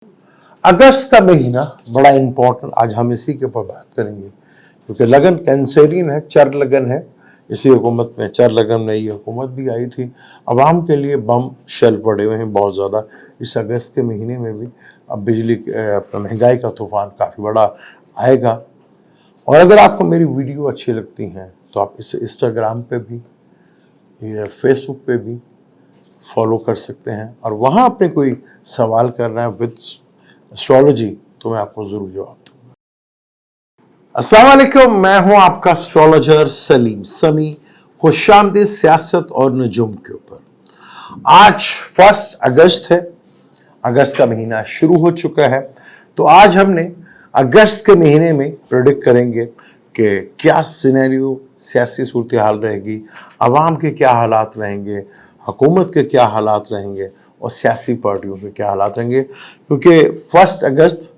अगस्त का महीना बड़ा इम्पोर्टेंट, आज हम इसी के ऊपर बात करेंगे क्योंकि लगन कैंसरियन है, चर लगन है। इसी हुकूमत में, चर लगन में ये हुकूमत भी आई थी। अवाम के लिए बम शेल पड़े हुए हैं बहुत ज़्यादा इस अगस्त के महीने में भी। अब बिजली अपना महंगाई का तूफान काफ़ी बड़ा आएगा। और अगर आपको मेरी वीडियो अच्छी लगती हैं तो आप इसे इंस्टाग्राम पे भी, फेसबुक पे भी फॉलो कर सकते हैं, और वहाँ अपने कोई सवाल करना है विद एस्ट्रोलॉजी तो मैं आपको ज़रूर जवाब दूंगा। अस्सलाम वालेकुम, मैं हूँ आपका एस्ट्रोलॉजर सलीम समी। खुशामदीद सियासत और नजूम के ऊपर। आज 1 अगस्त है, अगस्त का महीना शुरू हो चुका है। तो आज हमने अगस्त के महीने में प्रेडिक्ट करेंगे कि क्या सिनेरियो, सियासी सूरत हाल रहेगी, अवाम के क्या हालात रहेंगे, हुकूमत के क्या हालात रहेंगे और सियासी पार्टियों के क्या हालात रहेंगे। क्योंकि 1 अगस्त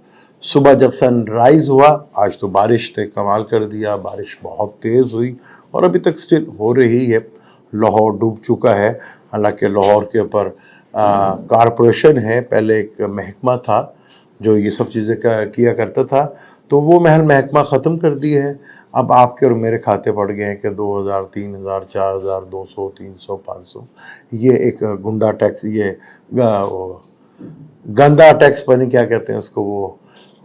सुबह जब सनराइज हुआ, आज तो बारिश ने कमाल कर दिया, बारिश बहुत तेज़ हुई और अभी तक स्टिल हो रही है। लाहौर डूब चुका है, हालांकि लाहौर के ऊपर कारपोरेशन है, पहले एक महकमा था जो ये सब चीज़ें किया करता था, तो वो महकमा ख़त्म कर दी है। अब आपके और मेरे खाते पड़ गए हैं कि 2000, 3000, 4000, 200, 300, 500 ये एक गुंडा टैक्स, ये गंदा टैक्स, बनी क्या कहते हैं उसको, वो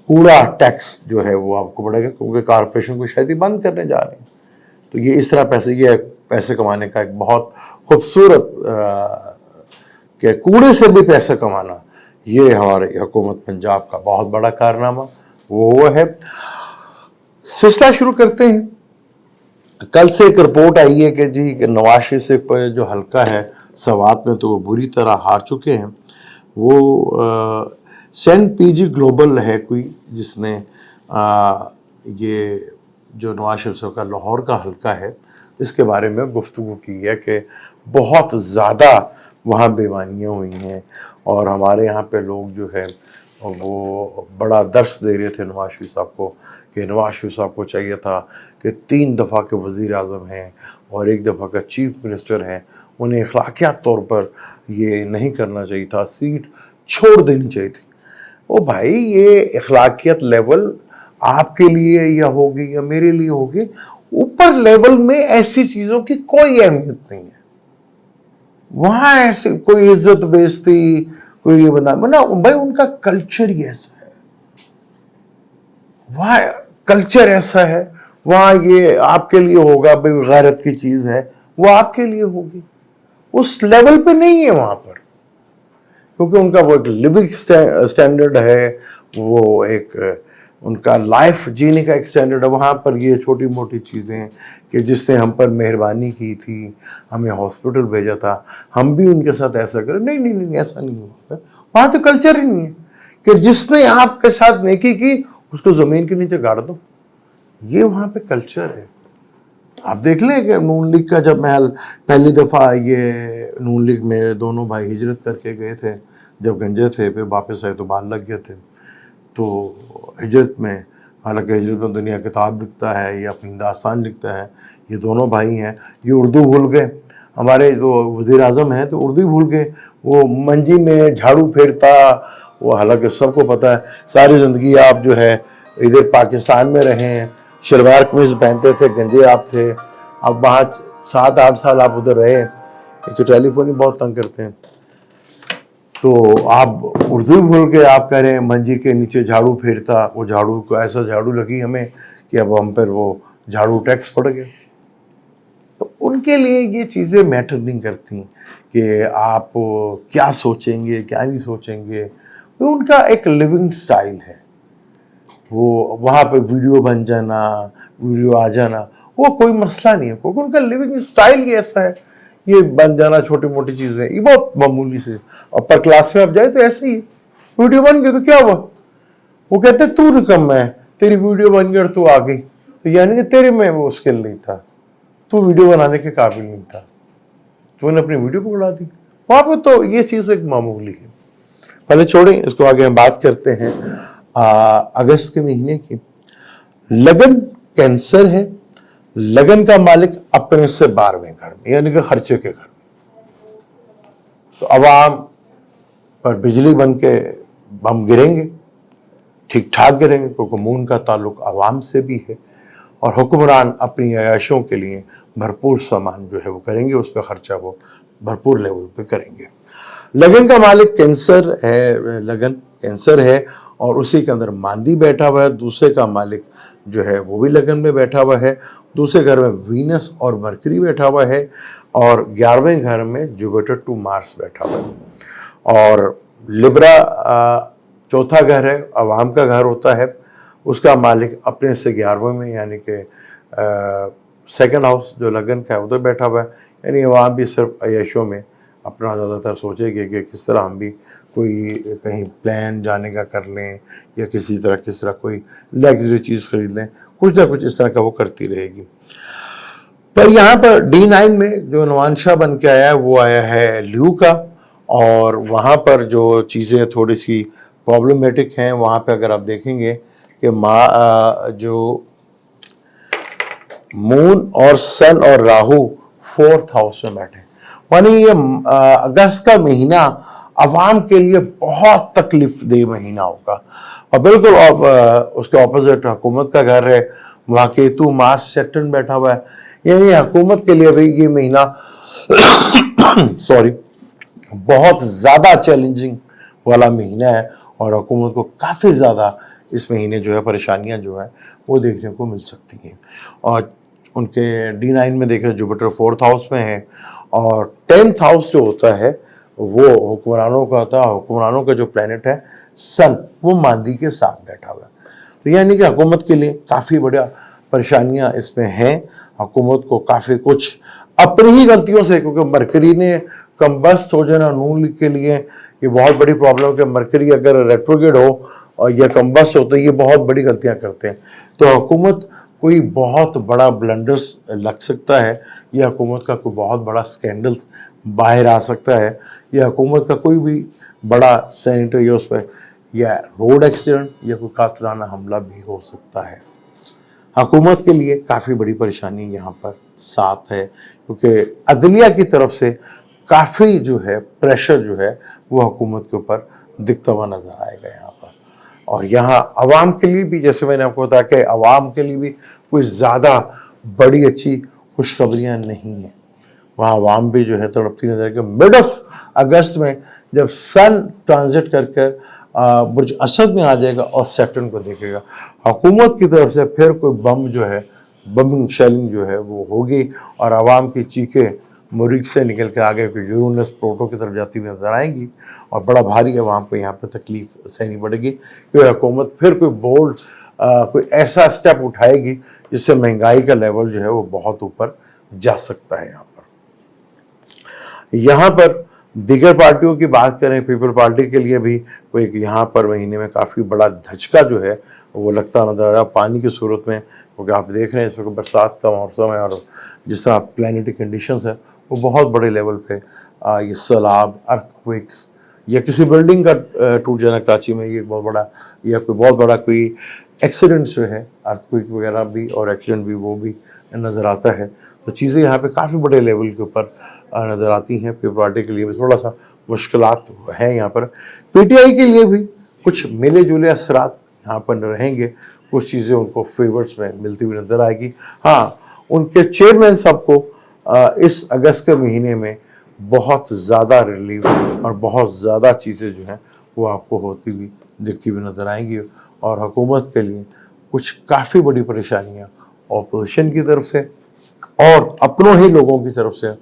कूड़ा टैक्स जो है वो आपको पड़ेगा, क्योंकि कारपोरेशन को शायद ही बंद करने जा रहे हैं। तो ये इस तरह ये पैसे कमाने का एक बहुत खूबसूरत कि कूड़े से भी पैसा कमाना, ये हमारे हुकूमत पंजाब का बहुत बड़ा कारनामा वो है। सिलसिला शुरू करते हैं। कल से एक रिपोर्ट आई है कि जी नवाज शरीफ जो हल्का है सवात में, तो वो बुरी तरह हार चुके हैं। वो सेंट पीजी ग्लोबल है कोई, जिसने ये जो नवाज शरीफ का लाहौर का हल्का है इसके बारे में गुफ्तगू की है कि बहुत ज़्यादा वहाँ बेईमानियाँ हुई हैं, और हमारे यहाँ पे लोग जो है वो बड़ा दर्स दे रहे थे नवाज शरीफ साहब को कि नवाज शरीफ साहब को चाहिए था कि 3 दफ़ा के वज़ीर आज़म हैं और 1 दफ़ा का चीफ मिनिस्टर हैं, उन्हें अखलाकियात तौर पर ये नहीं करना चाहिए था, सीट छोड़ देनी चाहिए थी। ओ भाई, ये अखलाकियत लेवल आपके लिए या होगी या मेरे लिए होगी, ऊपर लेवल में ऐसी चीज़ों की कोई अहमियत नहीं है। वहाँ ऐसे कोई इज्जत बेइज्जती, कोई ये बना भाई, उनका कल्चर ही ऐसा है, वहाँ कल्चर ऐसा है, वहाँ ये आपके लिए होगा भाई, गैरत की चीज़ है, वो आपके लिए होगी, उस लेवल पे नहीं है वहाँ पर, क्योंकि उनका वो एक लिविंग स्टैंडर्ड है, वो एक उनका लाइफ जीने का एक स्टैंडर्ड है। वहाँ पर ये छोटी मोटी चीज़ें कि जिसने हम पर मेहरबानी की थी, हमें हॉस्पिटल भेजा था, हम भी उनके साथ ऐसा करें, नहीं नहीं नहीं, ऐसा नहीं होता। वहाँ तो कल्चर ही नहीं है कि जिसने आपके साथ नेकी की उसको ज़मीन के नीचे गाड़ दो, ये वहाँ पे कल्चर है। आप देख लें कि नून लीग का जब महल पहली दफ़ा ये नून लीग में दोनों भाई हिजरत करके गए थे, जब गंजे थे फिर वापस आए तो बाल लग गए थे। तो हिजरत में, हालांकि हिजरत में दुनिया किताब लिखता है या अपनी दास्तान लिखता है, ये दोनों भाई हैं, ये उर्दू भूल गए। हमारे जो वज़ीर आज़म हैं तो उर्दू भूल गए, वो मंजी में झाड़ू फेरता, वो हालांकि सबको पता है सारी ज़िंदगी आप जो है इधर पाकिस्तान में रहे हैं, शलवार कमीज पहनते थे, गंजे आप थे, अब वहाँ 7-8 साल आप उधर रहे, एक तो टेलीफोन ही बहुत तंग करते हैं, तो आप उर्दू भूल के आप कह रहे हैं मंजी के नीचे झाड़ू फेरता, वो झाड़ू को ऐसा झाड़ू लगी हमें कि अब हम पर वो झाड़ू टैक्स पड़ गया। तो उनके लिए ये चीज़ें मैटर नहीं करती कि आप क्या सोचेंगे क्या नहीं सोचेंगे, तो उनका एक लिविंग स्टाइल है। वो वहाँ पे वीडियो बन जाना, वीडियो आ जाना, वो कोई मसला नहीं है, क्योंकि उनका लिविंग स्टाइल ही ऐसा है। ये बन जाना छोटी मोटी चीज़ें ये बहुत मामूली से, और पर क्लास में आप जाए तो ऐसे ही वीडियो बन गई तो क्या हुआ, वो कहते तू निकम्मा है, तेरी वीडियो बन गई और तू आ गई, तो यानी कि तेरे में वो स्किल नहीं था, तू वीडियो बनाने के काबिल नहीं था, तूने अपनी वीडियो को उड़ा दी। वहाँ पर तो ये चीज़ एक मामूली है। पहले छोड़ें इसको, आगे हम बात करते हैं अगस्त के महीने की। लगन कैंसर है, लगन का मालिक अपने से 12वें घर में यानी कि खर्चे के घर में, तो अवाम पर बिजली बन के बम गिरेंगे, ठीक ठाक गिरेंगे, क्योंकि मून का ताल्लुक आवाम से भी है और हुक्मरान अपनी अयाशों के लिए भरपूर सामान जो है वो करेंगे, उसका खर्चा वो भरपूर लेवल पे करेंगे। लगन का मालिक कैंसर है, लगन कैंसर है और उसी के अंदर मांदी बैठा हुआ है। दूसरे का मालिक जो है वो भी लगन में बैठा हुआ है। दूसरे घर में वीनस और मरकरी बैठा हुआ है और 11वें घर में जुपिटर टू मार्स बैठा हुआ है। और लिब्रा चौथा घर है, अवाम का घर होता है, उसका मालिक अपने से 11वें में यानी कि सेकंड हाउस जो लगन का है उधर बैठा हुआ है। यानी अवाम भी सिर्फ अयशों में अपना ज़्यादातर सोचेंगे कि किस तरह हम भी कोई कहीं प्लान जाने का कर लें या किस तरह कोई लग्जरी चीज़ खरीद लें, कुछ ना कुछ इस तरह का वो करती रहेगी। पर यहाँ पर D9 में जो नवांशा बन के आया है वो आया है ल्यू का, और वहाँ पर जो चीज़ें थोड़ी सी प्रॉब्लमेटिक हैं, वहाँ पे अगर आप देखेंगे कि जो मून और सन और राहु 4th हाउस में बैठे, यानी ये अगस्त का महीना अवाम के लिए बहुत तकलीफ दे महीना होगा। और बिल्कुल उसके ऑपोजिट हुकूमत का घर है, वहाँ केतु मार्स सैटर्न बैठा हुआ है, यानी हुकूमत के लिए भी ये महीना सॉरी बहुत ज़्यादा चैलेंजिंग वाला महीना है और हुकूमत को काफ़ी ज़्यादा इस महीने जो है परेशानियां जो है वो देखने को मिल सकती हैं। और उनके D9 में देख रहे जुपिटर 4th हाउस में है और 10th हाउस जो होता है वो हुक्मरानों का होता है। हुक्मरानों का जो प्लैनेट है सन, वो मांदी के साथ बैठा हुआ है। तो यानी कि हुकूमत के लिए काफ़ी बड़ा परेशानियां इसमें हैं। हुकूमत को काफ़ी कुछ अपनी ही गलतियों से, क्योंकि मरकरी ने कम्बस्ट हो जाना नून लीग के लिए ये बहुत बड़ी प्रॉब्लम है कि मरकरी अगर रेट्रोगेड हो और या कम्बस्ट होता है, ये बहुत बड़ी गलतियां करते हैं। तो हुकूमत कोई बहुत बड़ा ब्लंडर्स लग सकता है, या हुकूमत का कोई बहुत बड़ा स्कैंडल्स बाहर आ सकता है, या हुकूमत का कोई भी बड़ा सैनिटरी उस पर या रोड एक्सीडेंट या कोई कातलाना हमला भी हो सकता है। हुकूमत के लिए काफ़ी बड़ी परेशानी यहाँ पर साथ है, क्योंकि अदलिया की तरफ से काफ़ी जो है प्रेशर जो है वो हुकूमत के ऊपर दिखता हुआ नज़र आएगा यहाँ पर। और यहाँ अवाम के लिए भी, जैसे मैंने आपको बताया कि अवाम के लिए भी कोई ज़्यादा बड़ी अच्छी खुशखबरियाँ नहीं हैं। वहाँ अवाम भी जो है तड़पती नजर के मिड ऑफ अगस्त में जब सन ट्रांजिट कर बुर्ज असद में आ जाएगा और सैटर्न को देखेगा, हुकूमत की तरफ से फिर कोई बम जो है बमिंग शेलिंग जो है वो होगी और आवाम की चीखें मुरीख से निकल कर आगे यूरोनस प्रोटो की तरफ जाती हुई नजर आएंगी और बड़ा भारी आवाम को यहाँ पर तकलीफ सहनी पड़ेगी, क्योंकि हुकूमत फिर कोई बोल्ड कोई ऐसा स्टेप उठाएगी जिससे महंगाई का लेवल जो है वो बहुत ऊपर जा सकता है। यहाँ पर दीगर पार्टियों की बात करें, पीपल पार्टी के लिए भी कोई यहाँ पर महीने में काफ़ी बड़ा धचका जो है वो लगता नजर आ रहा है पानी की सूरत में, क्योंकि आप देख रहे हैं इस वक्त बरसात का मौसम है और जिस तरह प्लानिटरी कंडीशंस है वो बहुत बड़े लेवल पे ये सैलाब, अर्थक्वेक्स या किसी बिल्डिंग का टूट जाना कराची में, ये बहुत बड़ा या कोई बहुत बड़ा कोई एक्सीडेंट्स जो है अर्थक्वेक वगैरह भी और एक्सीडेंट भी वो भी नज़र आता है। तो चीज़ें यहाँ पे काफ़ी बड़े लेवल के ऊपर नज़र आती हैं। पीपल पार्टी के लिए भी थोड़ा सा मुश्किलात हैं यहाँ पर। PTI के लिए भी कुछ मिले जुले असरात यहाँ पर रहेंगे, कुछ चीज़ें उनको फेवर्स में मिलती हुई नजर आएगी। हाँ, उनके चेयरमैन साहब को इस अगस्त के महीने में बहुत ज़्यादा रिलीफ और बहुत ज़्यादा चीज़ें जो हैं वो आपको होती हुई दिखती हुई नजर आएंगी और हुकूमत के लिए कुछ काफ़ी बड़ी परेशानियाँ ऑपोजिशन की तरफ से और अपनों ही लोगों की तरफ से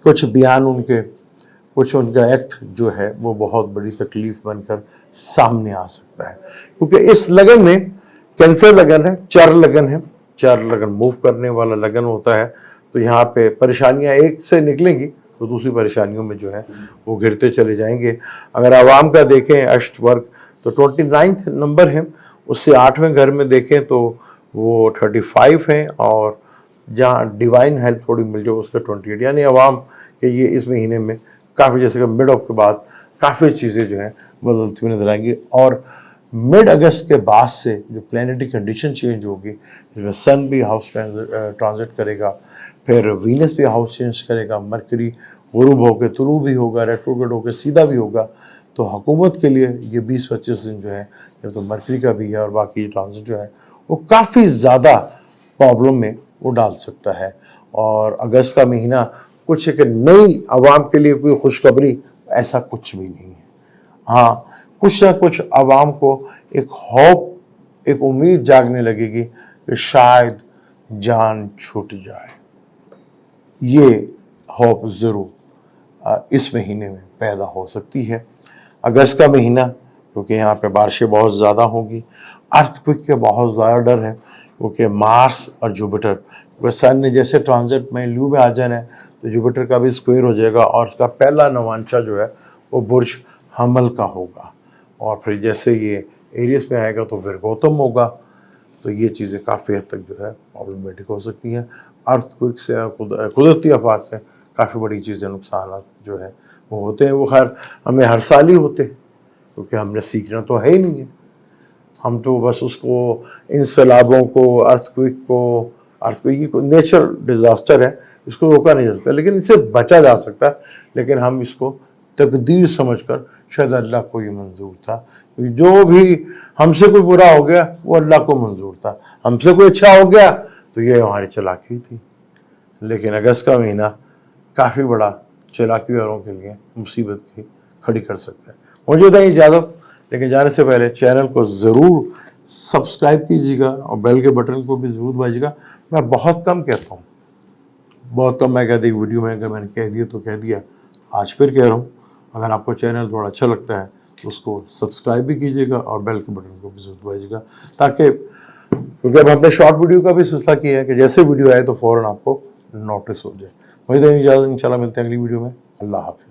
कुछ बयान उनके, कुछ उनका एक्ट जो है वो बहुत बड़ी तकलीफ बनकर सामने आ सकता है, क्योंकि इस लगन में कैंसर लगन है, चर लगन है, चर लगन मूव करने वाला लगन होता है। तो यहाँ पे परेशानियाँ एक से निकलेंगी तो दूसरी परेशानियों में जो है वो घिरते चले जाएंगे। अगर आवाम का देखें अष्ट वर्ग तो 29 नंबर है, उससे 8वें घर में देखें तो वो 35 हैं और जहाँ डिवाइन हेल्प थोड़ी मिल जाए उसका 28, यानी अवाम के ये इस महीने में काफ़ी, जैसे कि मिड ऑफ के बाद काफ़ी चीज़ें जो हैं बदलती हुई नजर आएंगी। और मिड अगस्त के बाद से जो प्लानिटरी कंडीशन चेंज होगी, जिसमें सन भी हाउस ट्रांजिट करेगा, फिर वीनस भी हाउस चेंज करेगा, मरकरी गुरूब होकर तुलू भी होगा, रेट्रोग्रेड होकर सीधा भी होगा। تو حکومت کے لیے یہ 20-25 دن جو ہے جب تو مرکری کا بھی ہے اور باقی ٹرانزٹ جو ہے وہ کافی زیادہ پرابلم میں وہ ڈال سکتا ہے. اور اگست کا مہینہ کچھ ایک نئی عوام کے لیے کوئی خوشخبری ایسا کچھ بھی نہیں ہے. ہاں کچھ نہ کچھ عوام کو ایک ہوپ، ایک امید جاگنے لگے گی کہ شاید جان چھوٹ جائے. یہ ہوپ ضرور اس مہینے میں پیدا ہو سکتی ہے. اگست کا مہینہ کیونکہ یہاں پہ بارشیں بہت زیادہ ہوں گی، ارتھ کے بہت زیادہ ڈر ہے کیونکہ مارس اور جوپیٹر، سن نے جیسے ٹرانزٹ میں لیو میں آ جانا ہے تو جوپیٹر کا بھی اسکوئر ہو جائے گا اور اس کا پہلا نوانچا جو ہے وہ برج حمل کا ہوگا، اور پھر جیسے یہ ایریس میں آئے گا تو پھر گوتم ہوگا. تو یہ چیزیں کافی حد تک جو ہے پرابلمیٹک ہو سکتی ہیں. ارتھ کوئک سے، قدرتی آفات سے کافی بڑی چیزیں، نقصانات جو ہے وہ ہوتے ہیں. وہ خیر ہمیں ہر سال ہی ہوتے ہیں کیونکہ ہم نے سیکھنا تو ہے ہی نہیں ہے. ہم تو بس اس کو، ان سیلابوں کو، ارتھ کوئک کو نیچرل ڈیزاسٹر ہے، اس کو روکا نہیں جا سکتا لیکن اس سے بچا جا سکتا ہے. لیکن ہم اس کو تقدیر سمجھ کر، شاید اللہ کو یہ منظور تھا، جو بھی ہم سے کوئی برا ہو گیا وہ اللہ کو منظور تھا، ہم سے کوئی اچھا ہو گیا تو یہ ہماری چالاکی تھی. لیکن اگست کا مہینہ کافی بڑا چالاکی والوں کے لیے مصیبت کی کھڑی کر سکتا ہے. مجھے دیں اجازت، لیکن جانے سے پہلے چینل کو ضرور سبسکرائب کیجیے گا اور بیل کے بٹن کو بھی ضرور دبائیے گا. میں بہت کم کہتا ہوں، بہت کم میں کہتا ہوں ویڈیو میں، اگر میں نے کہہ دیا تو کہہ دیا. آج پھر کہہ رہا ہوں، اگر آپ کو چینل تھوڑا اچھا لگتا ہے تو اس کو سبسکرائب بھی کیجیے گا اور بیل کے بٹن کو بھی ضرور دبائیے گا، تاکہ، کیونکہ اب ہم نے شارٹ ویڈیو کا بھی سلسلہ کیا ہے کہ جیسے ویڈیو آئے تو فوراً آپ کو نوٹس ہو جائے. وہی دیں اجازت، انشاءاللہ ملتے ہیں اگلی ویڈیو میں. اللہ حافظ.